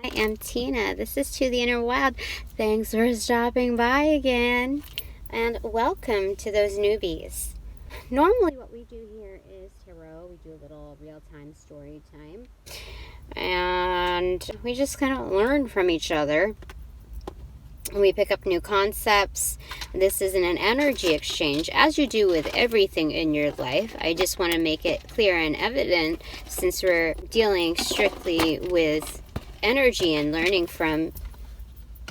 I am Tina. This is To the Inner Wild. Thanks for stopping by again. And welcome to those newbies. Normally what we do here is tarot. We do a little real-time story time. And we just kind of learn from each other. We pick up new concepts. This isn't an energy exchange, as you do with everything in your life. I just want to make it clear and evident, since we're dealing strictly with energy and learning from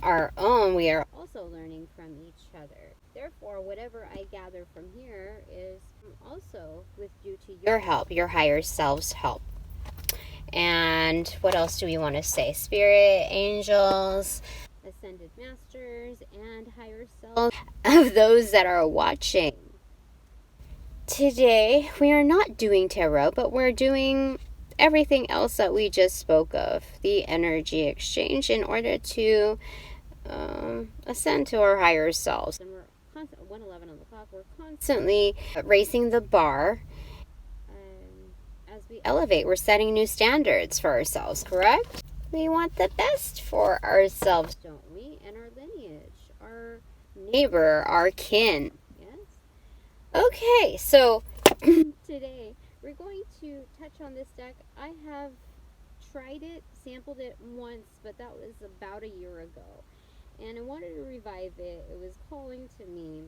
our own, we are also learning from each other. Therefore, whatever I gather from here is also with due to your help, your higher self's help. And what else do we want to say? Spirit, angels, ascended masters, and higher self of those that are watching. Today, we are not doing tarot, but we're doing everything else that we just spoke of, the energy exchange, in order to ascend to our higher selves. And we're constantly, 1:11 on the clock, we're constantly raising the bar. As we elevate, we're setting new standards for ourselves, correct? We want the best for ourselves, don't we? And our lineage, our neighbor, our kin. Yes? Okay, so today we're going to touch on this deck. I have tried it, sampled it once, but that was about a year ago. And I wanted to revive it. It was calling to me.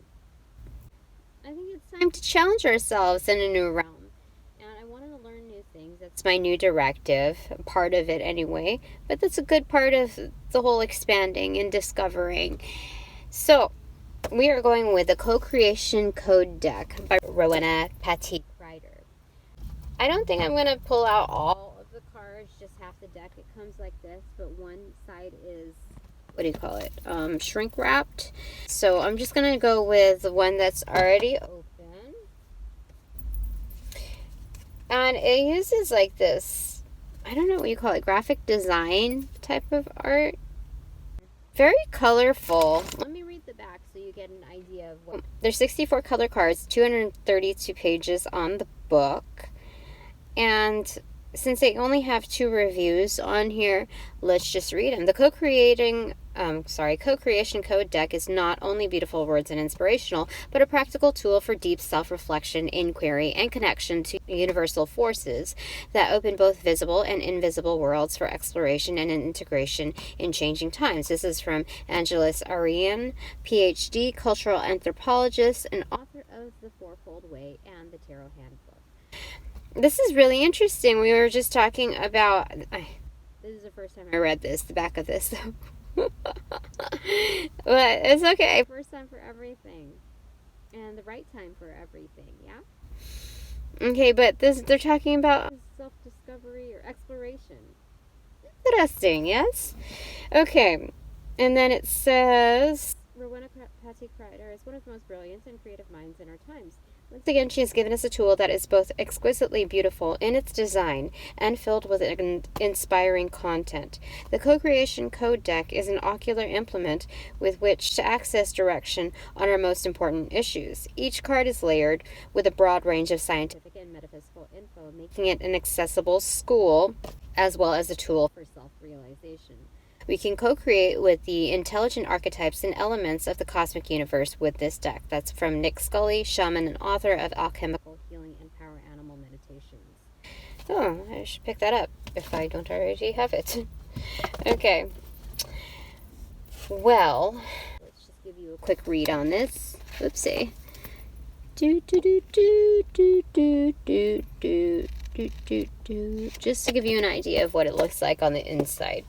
I think it's time to challenge ourselves in a new realm. And I wanted to learn new things. That's my new directive, part of it anyway. But that's a good part of the whole expanding and discovering. So, we are going with the CoCreation Code Deck by Rowena Pattee Kryder. I don't think I'm going to pull out all of the cards, just half the deck. It comes like this, but one side is, what do you call it? Shrink wrapped. So I'm just going to go with the one that's already open. And it uses like this, I don't know what you call it, graphic design type of art. Very colorful. Let me read the back so you get an idea of what. There's 64 color cards, 232 pages on the book. And since they only have 2 reviews on here, let's just read them. The CoCreation Code Deck is not only beautiful words and inspirational, but a practical tool for deep self-reflection, inquiry, and connection to universal forces that open both visible and invisible worlds for exploration and integration in changing times. This is from Angeles Arian, PhD, cultural anthropologist, and author of The Fourfold Way and the Tarot Handbook. This is really interesting. We were just talking about, this is the first time I read this, the back of this, but it's okay. First time for everything, and the right time for everything, yeah? Okay, but they're talking about self-discovery or exploration. Interesting, yes? Okay, and then it says, Rowena Pattee Kryder is one of the most brilliant and creative minds in our times. Once again, she has given us a tool that is both exquisitely beautiful in its design and filled with inspiring content. The CoCreation Code Deck is an ocular implement with which to access direction on our most important issues. Each card is layered with a broad range of scientific and metaphysical info, making it an accessible school as well as a tool for self-realization. We can co-create with the intelligent archetypes and elements of the cosmic universe with this deck. That's from Nick Scully, shaman and author of Alchemical Healing and Power Animal Meditations. Oh, I should pick that up if I don't already have it. Okay. Well, let's just give you a quick read on this. Oopsie. Just to give you an idea of what it looks like on the inside.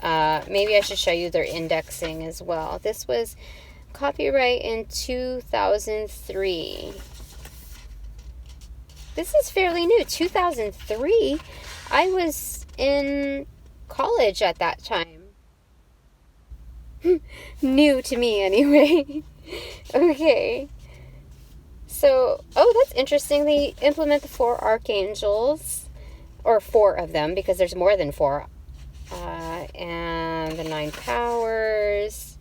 Maybe I should show you their indexing as well. This was copyright in 2003. This is fairly new. 2003? I was in college at that time. New to me anyway. Okay. So, that's interesting. They implement the 4 archangels, or 4 of them, because there's more than 4. And the 9 powers.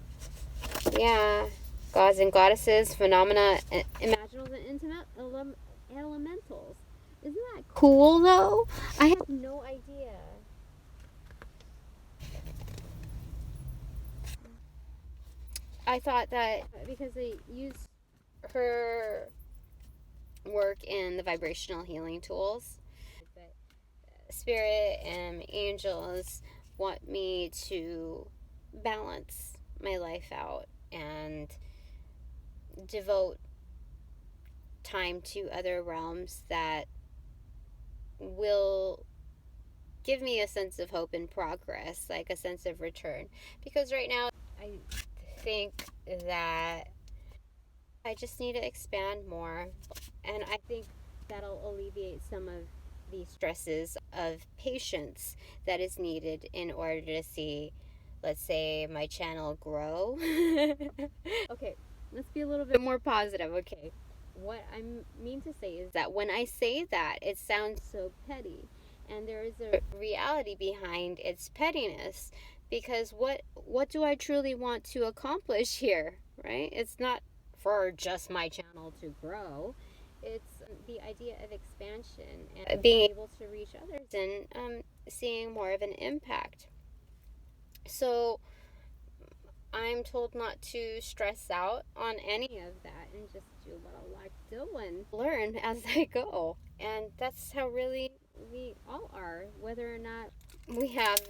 Yeah. Gods and goddesses, phenomena, imaginals, and intimate elementals. Isn't that cool, though? I have no idea. I thought that because I use her work in the vibrational healing tools, but spirit and angels want me to balance my life out and devote time to other realms that will give me a sense of hope and progress, like a sense of return. Because right now, I think that I just need to expand more, and I think that'll alleviate some of the stresses of patience that is needed in order to see, let's say, my channel grow. Okay, let's be a little bit more positive. Okay, what I mean to say is that when I say that, it sounds so petty, and there is a reality behind its pettiness, because what do I truly want to accomplish here, right? It's not for just my channel to grow. It's the idea of expansion and being able to reach others and seeing more of an impact. So I'm told not to stress out on any of that and just do what I like doing. Learn as I go. And that's how really we all are, whether or not we have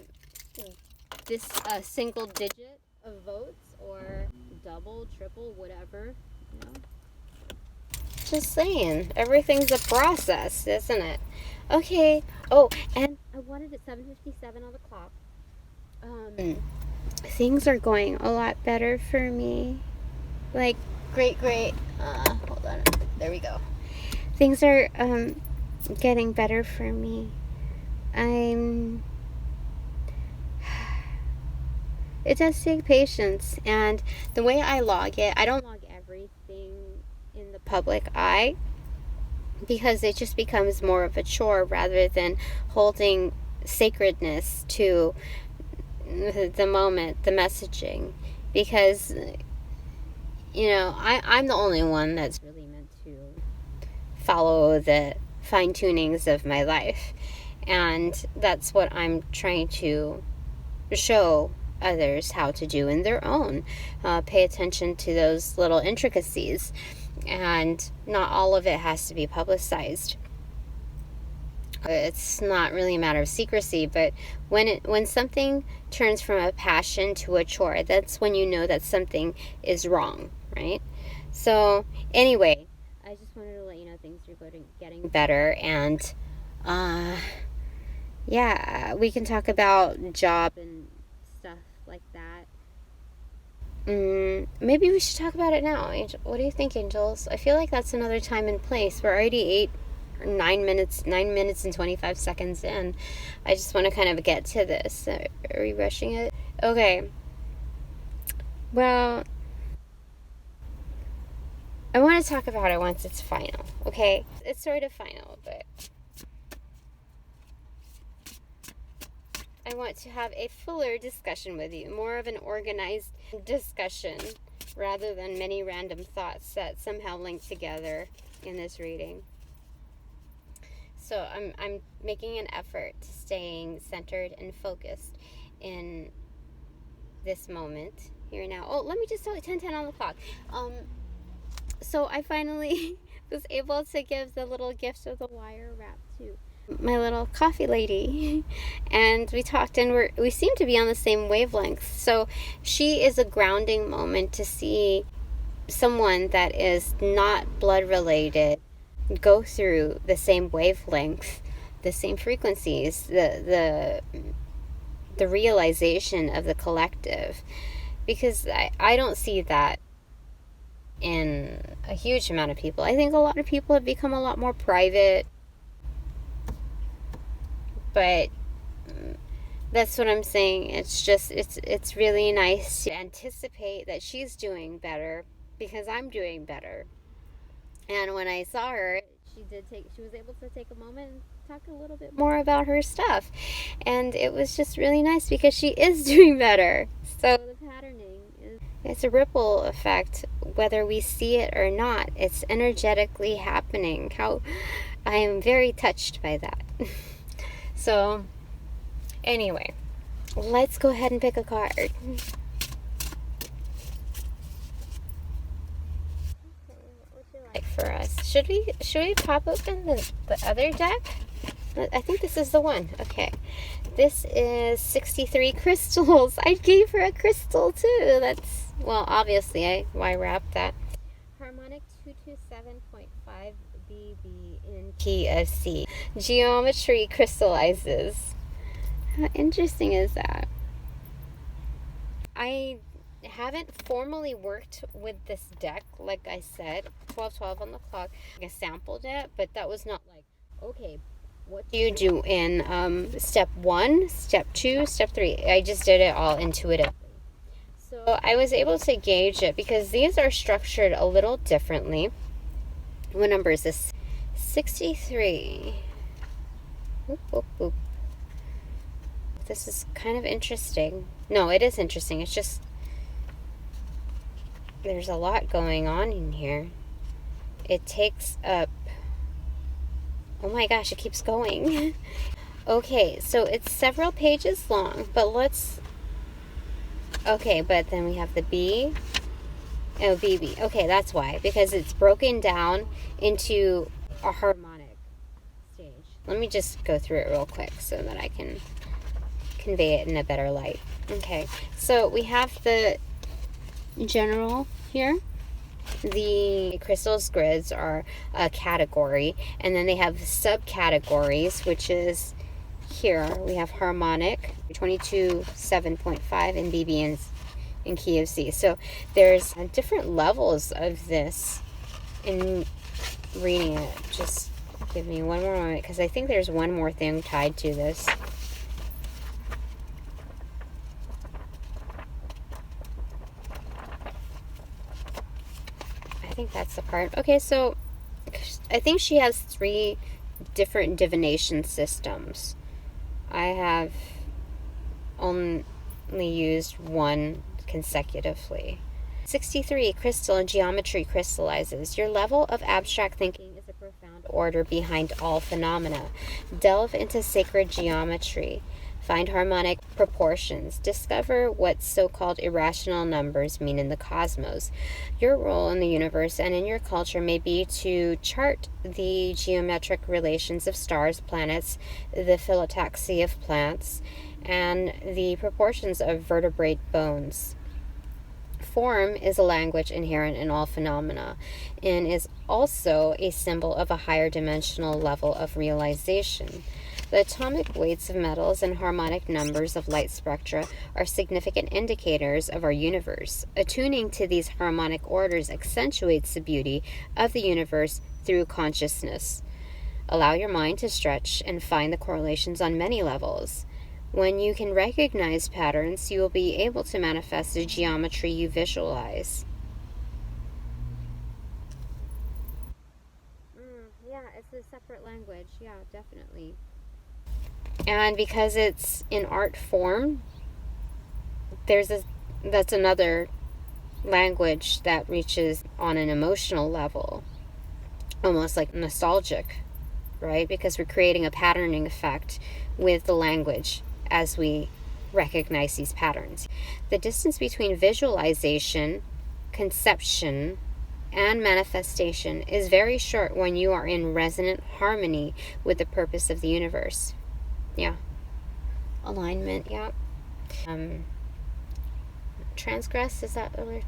this single digit of votes or double, triple, whatever, you know. Just saying, everything's a process, isn't it? Okay. Oh, and I wanted at 7:57 on the clock. Things are going a lot better for me. Like, great. Hold on. There we go. Things are getting better for me. It does take patience, and the way I log it, I don't log everything in the public eye, because it just becomes more of a chore rather than holding sacredness to the moment, the messaging. Because, you know, I'm the only one that's really meant to follow the fine tunings of my life, and that's what I'm trying to show others how to do in their own. Pay attention to those little intricacies, and not all of it has to be publicized. It's not really a matter of secrecy, but when something turns from a passion to a chore, that's when you know that something is wrong, right? So anyway, I just wanted to let you know things are getting better, and yeah, we can talk about job and stuff like that. Maybe we should talk about it now. Angel, what do you think, Angels? I feel like that's another time and place. We're already 9 minutes and 25 seconds in. I just want to kind of get to this. Are we rushing it? Okay. Well, I want to talk about it once it's final. Okay? It's sort of final, but I want to have a fuller discussion with you, more of an organized discussion rather than many random thoughts that somehow link together in this reading. So I'm making an effort to staying centered and focused in this moment here now. Oh, let me just tell you, 10:10 on the clock. So I finally was able to give the little gift of the wire wrap to my little coffee lady, and we talked, and we seem to be on the same wavelength. So she is a grounding moment to see someone that is not blood related go through the same wavelength, the same frequencies, the realization of the collective, because I don't see that in a huge amount of people. I think a lot of people have become a lot more private, but that's what I'm saying. It's just it's really nice to anticipate that she's doing better because I'm doing better. And when I saw her, she was able to take a moment and talk a little bit more about her stuff, and it was just really nice because she is doing better. So the patterning it's a ripple effect, whether we see it or not. It's energetically happening. How I am very touched by that. So anyway, let's go ahead and pick a card. for us. Should we pop open the other deck? I think this is the one. Okay. This is 63 crystals. I gave her a crystal too. That's, well, obviously, why wrap that? Harmonic 227.5 BB in key of C. Geometry crystallizes. How interesting is that? I haven't formally worked with this deck, like I said, 1212 on the clock. I sampled it, but that was not like, okay, what do you do in step 1, step 2, step 3? I just did it all intuitively. So I was able to gauge it because these are structured a little differently. What number is this? 63. Oop, oop, oop. This is kind of interesting. No, it is interesting. It's just there's a lot going on in here. It takes up, oh my gosh, it keeps going. Okay, so it's several pages long, but okay, but then we have the B. Oh, BB. Okay, that's why. Because it's broken down into a harmonic stage. Let me just go through it real quick so that I can convey it in a better light. Okay, so we have the general here. The crystals grids are a category, and then they have subcategories, which is here. We have harmonic 22.7.5 and BB in key of C. So there's different levels of this in reading it. Just give me one more moment because I think there's one more thing tied to this. I think that's the part. Okay, so I think she has 3 different divination systems. I have only used one consecutively. 63, crystal and geometry crystallizes. Your level of abstract thinking is a profound order behind all phenomena. Delve into sacred geometry. Find harmonic proportions. Discover what so-called irrational numbers mean in the cosmos. Your role in the universe and in your culture may be to chart the geometric relations of stars, planets, the phyllotaxy of plants, and the proportions of vertebrate bones. Form is a language inherent in all phenomena and is also a symbol of a higher dimensional level of realization. The atomic weights of metals and harmonic numbers of light spectra are significant indicators of our universe. Attuning to these harmonic orders accentuates the beauty of the universe through consciousness. Allow your mind to stretch and find the correlations on many levels. When you can recognize patterns, you will be able to manifest the geometry you visualize. Yeah, it's a separate language. Yeah, definitely. And because it's in art form, that's another language that reaches on an emotional level, almost like nostalgic, right? Because we're creating a patterning effect with the language as we recognize these patterns. The distance between visualization, conception, and manifestation is very short when you are in resonant harmony with the purpose of the universe. Yeah. Alignment, yeah. Transgress, is that the word?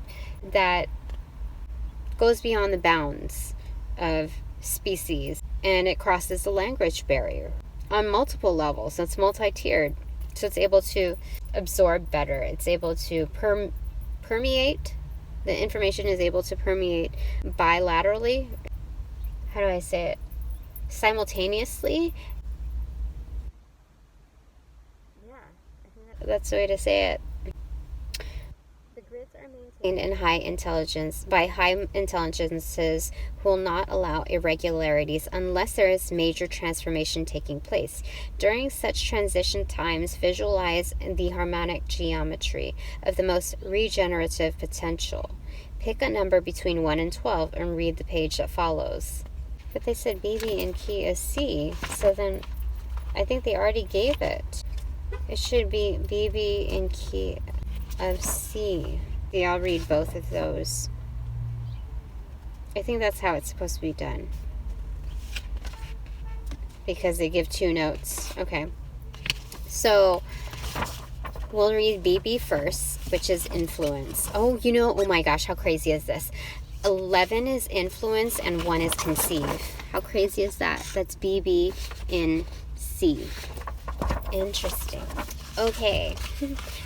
That goes beyond the bounds of species, and it crosses the language barrier on multiple levels. It's multi-tiered, so it's able to absorb better. It's able to permeate. The information is able to permeate bilaterally. How do I say it? Simultaneously. Yeah, I think that's the way to say it. The grids are maintained in high intelligence by high intelligences who will not allow irregularities unless there is major transformation taking place. During such transition times, visualize the harmonic geometry of the most regenerative potential. Pick a number between 1 and 12 and read the page that follows. But they said BB in key is C, so then I think they already gave it. It should be BB in key of C. Yeah, I'll read both of those. I think that's how it's supposed to be done, because they give 2 notes. Okay. So we'll read BB first, which is influence. Oh, oh my gosh, how crazy is this? 11 is influence and 1 is conceive. How crazy is that? That's BB in C. Interesting. Okay,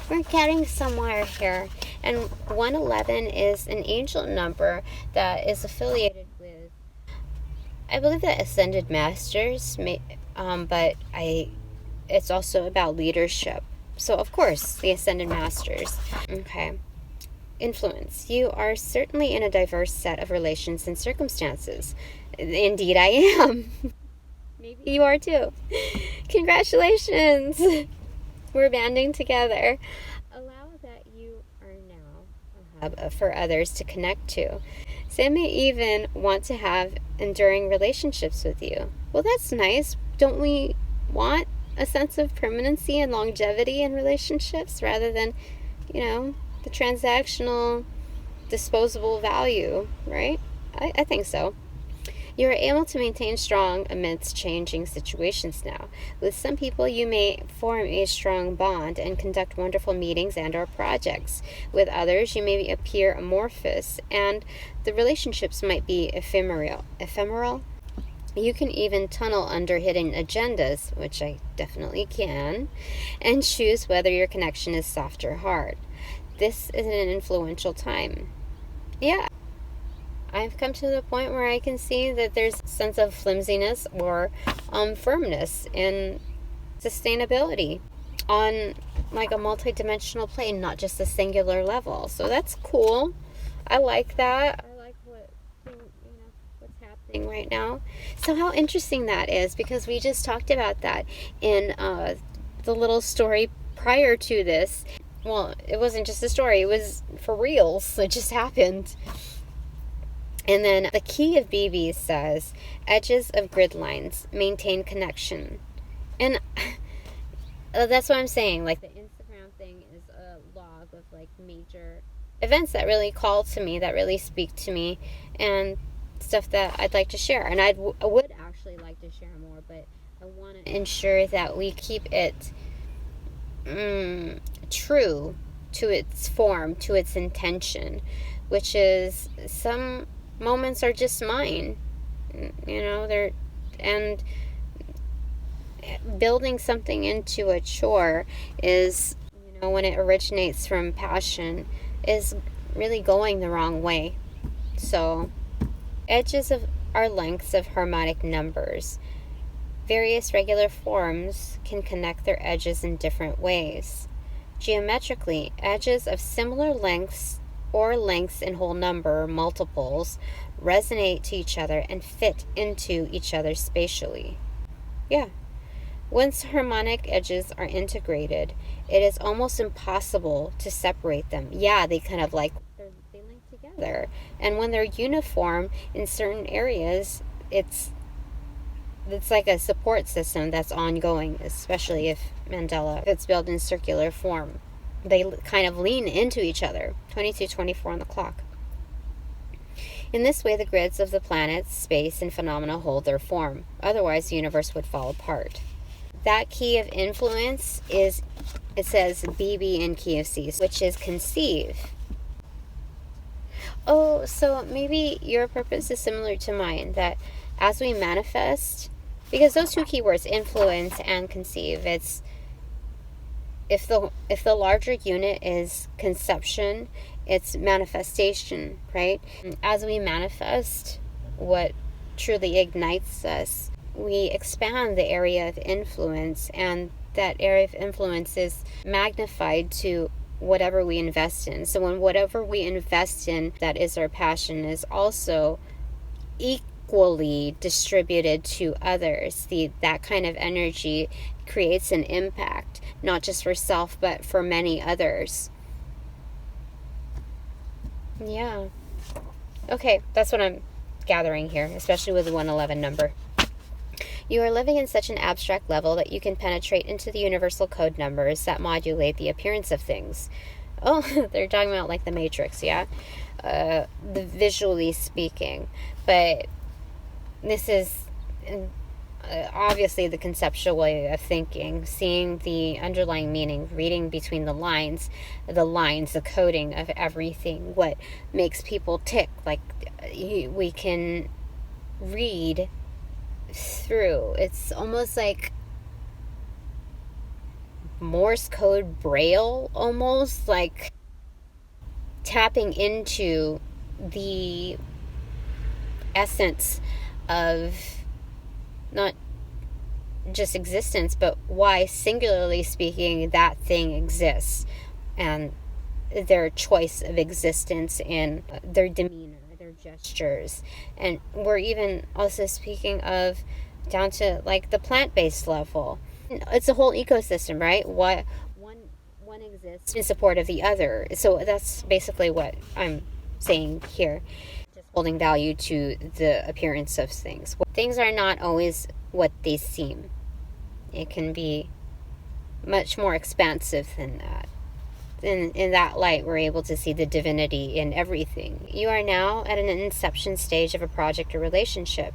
we're getting somewhere here. And 111 is an angel number that is affiliated with, I believe, the Ascended Masters, but it's also about leadership. So, of course, the Ascended Masters. Okay. Influence. You are certainly in a diverse set of relations and circumstances. Indeed, I am. Maybe you are too. Congratulations. We're banding together. Allow that you are now a hub for others to connect to. Some may even want to have enduring relationships with you. Well, that's nice. Don't we want a sense of permanency and longevity in relationships rather than, the transactional, disposable value, right? I think so. You are able to maintain strong amidst changing situations now. With some people, you may form a strong bond and conduct wonderful meetings and or projects. With others, you may appear amorphous, and the relationships might be ephemeral. You can even tunnel under hidden agendas, which I definitely can, and choose whether your connection is soft or hard. This is an influential time. Yeah. I've come to the point where I can see that there's a sense of flimsiness or firmness in sustainability on like a multi-dimensional plane, not just a singular level. So that's cool. I like that. I like what's happening right now. So how interesting that is, because we just talked about that in the little story prior to this. Well, it wasn't just a story. It was for reals. It just happened. And then the key of BB says, edges of grid lines maintain connection. And that's what I'm saying. Like, the Instagram thing is a log of like major events that really call to me, that really speak to me, and stuff that I'd like to share. And I would actually like to share more, but I want to ensure that we keep it true to its form, to its intention, which is some moments are just mine, and building something into a chore is, when it originates from passion, is really going the wrong way. So, edges are lengths of harmonic numbers. Various regular forms can connect their edges in different ways. Geometrically, edges of similar lengths or lengths in whole number multiples resonate to each other and fit into each other spatially. Yeah. Once harmonic edges are integrated, it is almost impossible to separate them. Yeah, they kind of they link together. And when they're uniform in certain areas, it's like a support system that's ongoing, especially if it's built in circular form. They kind of lean into each other. 22:24 on the clock. In this way, the grids of the planets, space, and phenomena hold their form. Otherwise, the universe would fall apart. That key of influence it says BB in key of C, which is conceive. Oh, so maybe your purpose is similar to mine, that as we manifest, because those two keywords, influence and conceive, it's if the larger unit is conception, it's manifestation, right? As we manifest what truly ignites us, we expand the area of influence, and that area of influence is magnified to whatever we invest in. So when whatever we invest in that is our passion is also equally distributed to others, that kind of energy creates an impact, not just for self, but for many others. Yeah. Okay, that's what I'm gathering here, especially with the 111 number. You are living in such an abstract level that you can penetrate into the universal code numbers that modulate the appearance of things. Oh, they're talking about like the Matrix, yeah? The visually speaking. But this is obviously the conceptual way of thinking, seeing the underlying meaning, reading between the lines, the coding of everything, what makes people tick. Like, we can read through. It's almost like Morse code braille, almost like tapping into the essence of not just existence, but why, singularly speaking, that thing exists, and their choice of existence and their demeanor, their gestures. And we're even also speaking of down to like the plant-based level. It's a whole ecosystem, right? What one exists in support of the other. So that's basically what I'm saying here. Just holding value to the appearance of things. Things are not always what they seem. It can be much more expansive than that. In that light, we're able to see the divinity in everything. You are now at an inception stage of a project or relationship.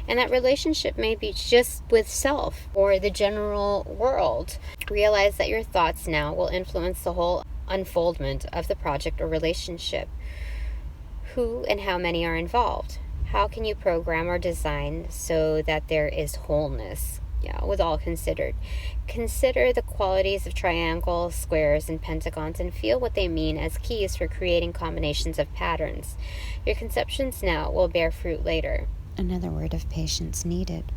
And that relationship may be just with self or the general world. Realize that your thoughts now will influence the whole unfoldment of the project or relationship. Who and how many are involved? How can you program or design so that there is wholeness? Yeah, with all considered. Consider the qualities of triangles, squares, and pentagons and feel what they mean as keys for creating combinations of patterns. Your conceptions now will bear fruit later. Another word of patience needed.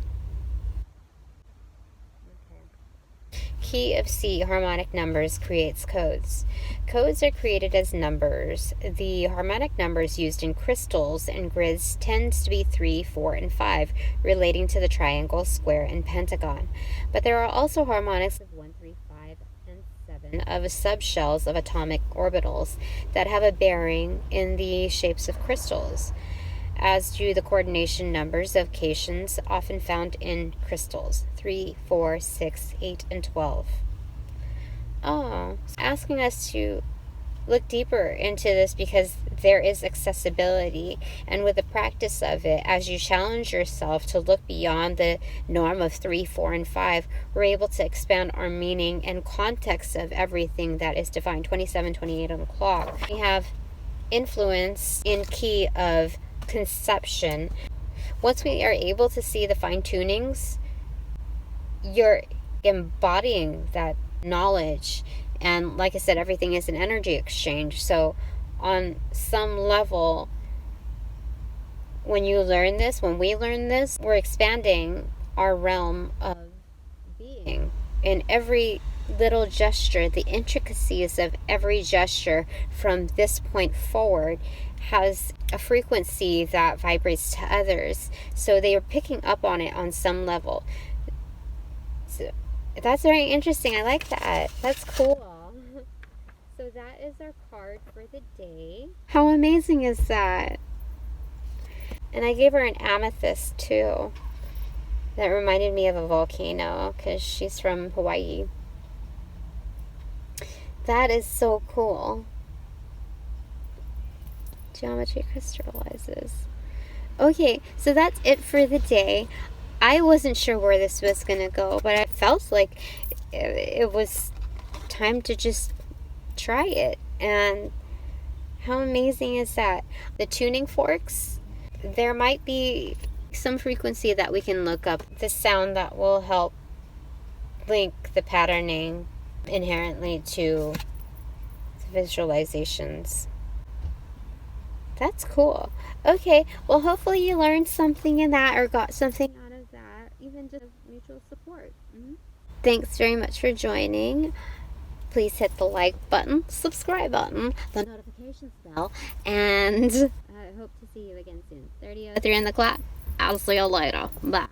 Key of C, harmonic numbers, creates codes. Codes are created as numbers. The harmonic numbers used in crystals and grids tends to be 3, 4, and 5, relating to the triangle, square, and pentagon. But there are also harmonics of 1, 3, 5, and 7 of subshells of atomic orbitals that have a bearing in the shapes of crystals, as do the coordination numbers of cations often found in crystals, 3, 4, 6, 8, and 12. Oh, asking us to look deeper into this because there is accessibility, and with the practice of it, as you challenge yourself to look beyond the norm of 3, 4, and 5, we're able to expand our meaning and context of everything that is divine. 27, 28 on the clock. We have influence in key of conception. Once we are able to see the fine tunings, you're embodying that knowledge. And like I said, everything is an energy exchange. So on some level, when we learn this, we're expanding our realm of being. In every little gesture, the intricacies of every gesture from this point forward has a frequency that vibrates to others, so they are picking up on it on some level. So that's very interesting. I like that. That's cool. So that is our card for the day. How amazing is that? And I gave her an amethyst too. That reminded me of a volcano because she's from Hawaii. That is so cool. Geometry crystallizes. Okay, so that's it for the day. I wasn't sure where this was going to go, but I felt like it was time to just try it. And how amazing is that? The tuning forks, there might be some frequency that we can look up, the sound that will help link the patterning inherently to the visualizations. That's cool. Okay, well, hopefully you learned something in that or got something out of that, even just mutual support. Thanks very much for joining. Please hit the like button, subscribe button, the notifications bell, and I hope to see you again soon. 30:03 on the clock. I'll see you later. Bye.